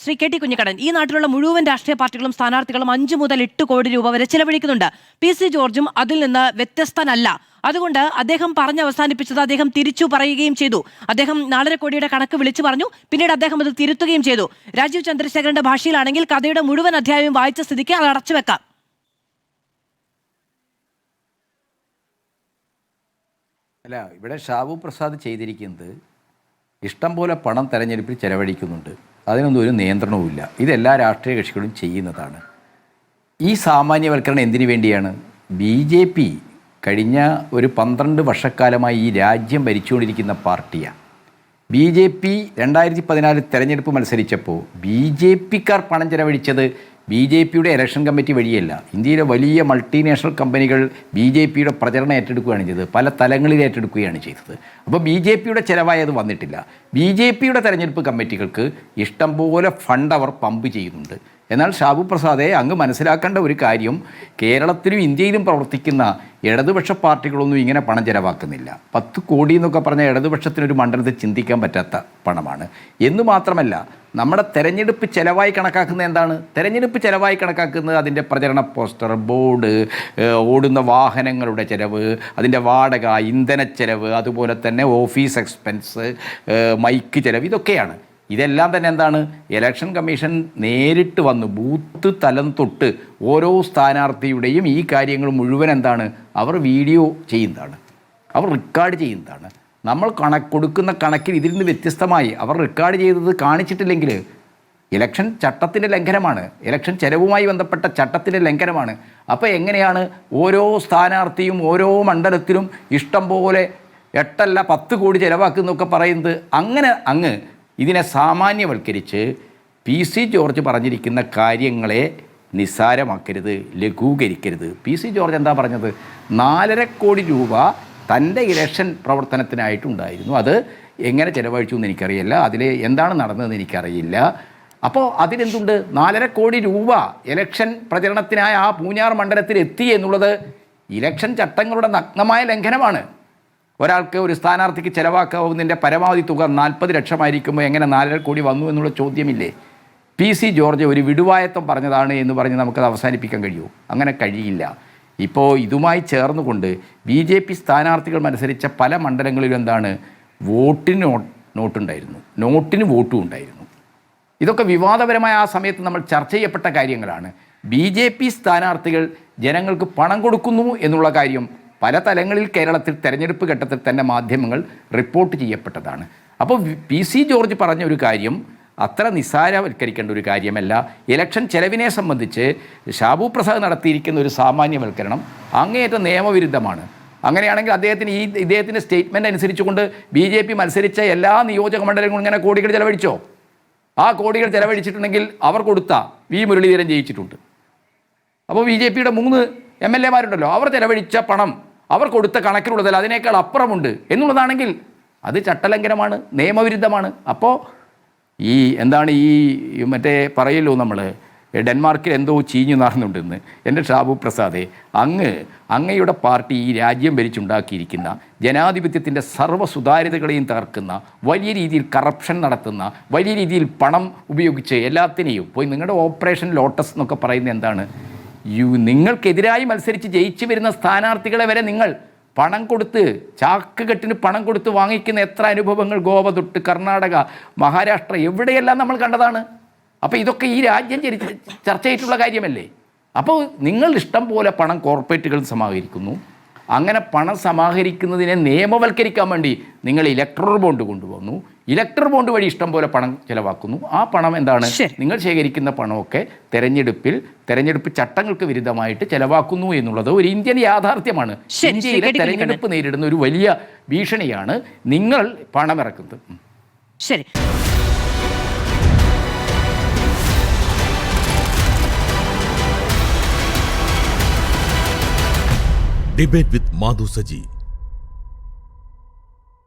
Shri K T Kunhikannan, ഈ നാട്ടിലുള്ള മുഴുവൻ രാഷ്ട്രീയ പാർട്ടികളും സ്ഥാനാർത്ഥികളും 5 മുതൽ 8 കോടി രൂപ വരെ ചിലവഴിക്കുന്നുണ്ട്. PC ജോർജും അതിൽ നിന്ന് വ്യത്യസ്തനല്ല. അതുകൊണ്ട് അദ്ദേഹം പറഞ്ഞ് അവസാനിപ്പിച്ചത് അദ്ദേഹം തിരിച്ചു പറയുകയും ചെയ്തു. അദ്ദേഹം 4.5 കോടിയുടെ കണക്ക് വിളിച്ചു പറഞ്ഞു. പിന്നീട് അദ്ദേഹം അത് തിരുത്തുകയും ചെയ്തു. രാജീവ് ചന്ദ്രശേഖരന്റെ ഭാഷയിലാണെങ്കിൽ കഥയുടെ മുഴുവൻ അധ്യായവും വായിച്ച സ്ഥിതിക്ക് അത് അടച്ചുവെക്കാം. അല്ല, ഇവിടെ ഷാബു പ്രസാദ് ചെയ്തിരിക്കുന്നത് ഇഷ്ടം പോലെ പണം തെരഞ്ഞെടുപ്പിൽ ചെലവഴിക്കുന്നുണ്ട്. അതിനൊന്നും ഒരു നിയന്ത്രണവുമില്ല. ഇതെല്ലാ രാഷ്ട്രീയ കക്ഷികളും ചെയ്യുന്നതാണ്. ഈ സാമാന്യവൽക്കരണം എന്തിനു വേണ്ടിയാണ്? BJP കഴിഞ്ഞ ഒരു 12 വർഷക്കാലമായി ഈ രാജ്യം ഭരിച്ചുകൊണ്ടിരിക്കുന്ന പാർട്ടിയാണ്. BJP 2014 തെരഞ്ഞെടുപ്പ് മത്സരിച്ചപ്പോൾ BJPക്കാർ പണം ചെലവഴിച്ചത് BJPയുടെ ഇലക്ഷൻ കമ്മിറ്റി വഴിയല്ല. ഇന്ത്യയിലെ വലിയ മൾട്ടിനാഷണൽ കമ്പനികൾ BJPയുടെ പ്രചരണം ഏറ്റെടുക്കുകയാണ് ചെയ്തത്. പല തലങ്ങളിൽ ഏറ്റെടുക്കുകയാണ് ചെയ്തത്. അപ്പോൾ BJPയുടെ ചിലവായത് വന്നിട്ടില്ല. BJPയുടെ തെരഞ്ഞെടുപ്പ് കമ്മിറ്റികൾക്ക് ഇഷ്ടം പോലെ ഫണ്ട് അവർ പമ്പ് ചെയ്യുന്നുണ്ട്. എന്നാൽ ഷാബു പ്രസാദെ, അങ്ങ് മനസ്സിലാക്കേണ്ട ഒരു കാര്യം, കേരളത്തിലും ഇന്ത്യയിലും പ്രവർത്തിക്കുന്ന ഇടതുപക്ഷ പാർട്ടികളൊന്നും ഇങ്ങനെ പണം ചിലവാക്കുന്നില്ല. 10 കോടി എന്നൊക്കെ പറഞ്ഞാൽ ഇടതുപക്ഷത്തിനൊരു മണ്ഡലത്തിൽ ചിന്തിക്കാൻ പറ്റാത്ത പണമാണ്. എന്ന് മാത്രമല്ല, നമ്മുടെ തെരഞ്ഞെടുപ്പ് ചിലവായി കണക്കാക്കുന്നത് എന്താണ്? തെരഞ്ഞെടുപ്പ് ചിലവായി കണക്കാക്കുന്നത് അതിൻ്റെ പ്രചരണ പോസ്റ്റർ, ബോർഡ്, ഓടുന്ന വാഹനങ്ങളുടെ ചിലവ്, അതിൻ്റെ വാടക, ഇന്ധനച്ചെലവ്, അതുപോലെ തന്നെ ഓഫീസ് എക്സ്പെൻസ്, മൈക്ക് ചിലവ്, ഇതൊക്കെയാണ്. ഇതെല്ലാം തന്നെ എന്താണ്? ഇലക്ഷൻ കമ്മീഷൻ നേരിട്ട് വന്ന് ബൂത്ത് തലം തൊട്ട് ഓരോ സ്ഥാനാർത്ഥിയുടെയും ഈ കാര്യങ്ങൾ മുഴുവൻ എന്താണ്? അവർ വീഡിയോ ചെയ്യുന്നതാണ്, അവർ റെക്കോർഡ് ചെയ്യുന്നതാണ്. നമ്മൾ കൊടുക്കുന്ന കണക്കിൽ ഇതിൽ നിന്ന് വ്യത്യസ്തമായി അവർ റെക്കോർഡ് ചെയ്തത് കാണിച്ചിട്ടില്ലെങ്കിൽ ഇലക്ഷൻ ചട്ടത്തിൻ്റെ ലംഘനമാണ്, ഇലക്ഷൻ ചെലവുമായി ബന്ധപ്പെട്ട ചട്ടത്തിൻ്റെ ലംഘനമാണ്. അപ്പോൾ എങ്ങനെയാണ് ഓരോ സ്ഥാനാർത്ഥിയും ഓരോ മണ്ഡലത്തിലും ഇഷ്ടം പോലെ 8 അല്ല 10 കോടി ചിലവാക്കുന്നൊക്കെ പറയുന്നത്? അങ്ങനെ അങ്ങ് ഇതിനെ സാമാന്യവൽക്കരിച്ച് PC ജോർജ് പറഞ്ഞിരിക്കുന്ന കാര്യങ്ങളെ നിസ്സാരമാക്കരുത്, ലഘൂകരിക്കരുത്. PC ജോർജ് എന്താ പറഞ്ഞത്? 4.5 കോടി രൂപ തൻ്റെ ഇലക്ഷൻ പ്രവർത്തനത്തിനായിട്ടുണ്ടായിരുന്നു. അത് എങ്ങനെ ചിലവഴിച്ചു എന്ന് എനിക്കറിയില്ല, അതിൽ എന്താണ് നടന്നതെന്ന് എനിക്കറിയില്ല. അപ്പോൾ അതിലെന്തുണ്ട്? 4.5 കോടി രൂപ ഇലക്ഷൻ പ്രചരണത്തിനായി ആ പൂഞ്ഞാർ മണ്ഡലത്തിൽ എത്തി എന്നുള്ളത് ഇലക്ഷൻ ചട്ടങ്ങളുടെ നഗ്നമായ ലംഘനമാണ്. ഒരാൾക്ക്, ഒരു സ്ഥാനാർത്ഥിക്ക് ചിലവാക്കാവുന്നതിൻ്റെ പരമാവധി തുക 40 ലക്ഷമായിരിക്കുമ്പോൾ എങ്ങനെ 4.5 കോടി വന്നു എന്നുള്ള ചോദ്യമില്ലേ? PC ജോർജ് ഒരു വിടുവായത്വം പറഞ്ഞതാണ് എന്ന് പറഞ്ഞ് നമുക്കത് അവസാനിപ്പിക്കാൻ കഴിയുമോ? അങ്ങനെ കഴിയില്ല. ഇപ്പോൾ ഇതുമായി ചേർന്നുകൊണ്ട് BJP സ്ഥാനാർത്ഥികൾ മത്സരിച്ച പല മണ്ഡലങ്ങളിലും എന്താണ്? വോട്ടിന് നോട്ടുണ്ടായിരുന്നു, നോട്ടിന് വോട്ടും ഉണ്ടായിരുന്നു. ഇതൊക്കെ വിവാദപരമായ ആ സമയത്ത് നമ്മൾ ചർച്ച ചെയ്യപ്പെട്ട കാര്യങ്ങളാണ്. BJP സ്ഥാനാർത്ഥികൾ ജനങ്ങൾക്ക് പണം കൊടുക്കുന്നു എന്നുള്ള കാര്യം പല തലങ്ങളിൽ കേരളത്തിൽ തെരഞ്ഞെടുപ്പ് ഘട്ടത്തിൽ തന്നെ മാധ്യമങ്ങൾ റിപ്പോർട്ട് ചെയ്യപ്പെട്ടതാണ്. അപ്പോൾ PC ജോർജ് പറഞ്ഞ ഒരു കാര്യം അത്ര നിസ്സാരവൽക്കരിക്കേണ്ട ഒരു കാര്യമല്ല. ഇലക്ഷൻ ചെലവിനെ സംബന്ധിച്ച് ഷാബു പ്രസാദ് നടത്തിയിരിക്കുന്ന ഒരു സാമാന്യവൽക്കരണം അങ്ങേയറ്റം നിയമവിരുദ്ധമാണ്. അങ്ങനെയാണെങ്കിൽ ഇദ്ദേഹത്തിൻ്റെ സ്റ്റേറ്റ്മെൻറ്റ് അനുസരിച്ചുകൊണ്ട് BJP മത്സരിച്ച എല്ലാ നിയോജക മണ്ഡലങ്ങളും ഇങ്ങനെ കോടികൾ ചെലവഴിച്ചോ? ആ കോടികൾ ചെലവഴിച്ചിട്ടുണ്ടെങ്കിൽ അവർ കൊടുത്ത മുരളീധരൻ ജയിച്ചിട്ടുണ്ട്. അപ്പോൾ BJPയുടെ 3 MLA-മാരുണ്ടല്ലോ, അവർ ചെലവഴിച്ച പണം അവർ കൊടുത്ത കണക്കിലുള്ളതല്ല, അതിനേക്കാൾ അപ്പുറമുണ്ട് എന്നുള്ളതാണെങ്കിൽ അത് ചട്ടലംഘനമാണ്, നിയമവിരുദ്ധമാണ്. അപ്പോൾ മറ്റേ പറയല്ലോ നമ്മൾ, ഡെൻമാർക്കിൽ എന്തോ ചീഞ്ഞു നാറുന്നുണ്ടെന്ന്. എൻ്റെ ഷാബു പ്രസാദെ, അങ്ങയുടെ പാർട്ടി ഈ രാജ്യം ഭരിച്ചുണ്ടാക്കിയിരിക്കുന്ന ജനാധിപത്യത്തിൻ്റെ സർവ്വ സുതാര്യതകളെയും തകർക്കുന്ന, വലിയ രീതിയിൽ കറപ്ഷൻ നടത്തുന്ന, വലിയ രീതിയിൽ പണം ഉപയോഗിച്ച് എല്ലാത്തിനെയും പോയി നിങ്ങളുടെ ഓപ്പറേഷൻ ലോട്ടസ് എന്നൊക്കെ പറയുന്നത് എന്താണ്? നിങ്ങൾക്കെതിരായി മത്സരിച്ച് ജയിച്ചു വരുന്ന സ്ഥാനാർത്ഥികളെ വരെ നിങ്ങൾ പണം കൊടുത്ത്, ചാക്കുകെട്ടിന് പണം കൊടുത്ത് വാങ്ങിക്കുന്ന എത്ര അനുഭവങ്ങൾ ഗോവ തൊട്ട് കർണാടക, മഹാരാഷ്ട്ര, എവിടെയെല്ലാം നമ്മൾ കണ്ടതാണ്. അപ്പോൾ ഇതൊക്കെ ഈ രാജ്യം ചർച്ച ചെയ്തിട്ടുള്ള കാര്യമല്ലേ? അപ്പോൾ നിങ്ങൾ ഇഷ്ടം പോലെ പണം കോർപ്പറേറ്റുകൾ സമാഹരിക്കുന്നു. അങ്ങനെ പണം സമാഹരിക്കുന്നതിനെ നിയമവൽക്കരിക്കാൻ വേണ്ടി നിങ്ങൾ ഇലക്ട്രൽ ബോണ്ട് കൊണ്ടുവന്നു. ഇലക്ട്രൽ ബോണ്ട് വഴി ഇഷ്ടം പോലെ പണം ചിലവാക്കുന്നു. ആ പണം എന്താണ്? നിങ്ങൾ ശേഖരിക്കുന്ന പണമൊക്കെ തെരഞ്ഞെടുപ്പ് ചട്ടങ്ങൾക്ക് വിരുദ്ധമായിട്ട് ചിലവാക്കുന്നു എന്നുള്ളത് ഒരു ഇന്ത്യൻ യാഥാർത്ഥ്യമാണ്. ഇന്ത്യയിലെ തെരഞ്ഞെടുപ്പ് നേരിടുന്ന ഒരു വലിയ ഭീഷണിയാണ് നിങ്ങൾ പണമിറക്കുന്നത്. ശരി. Debate with Madhu Saji.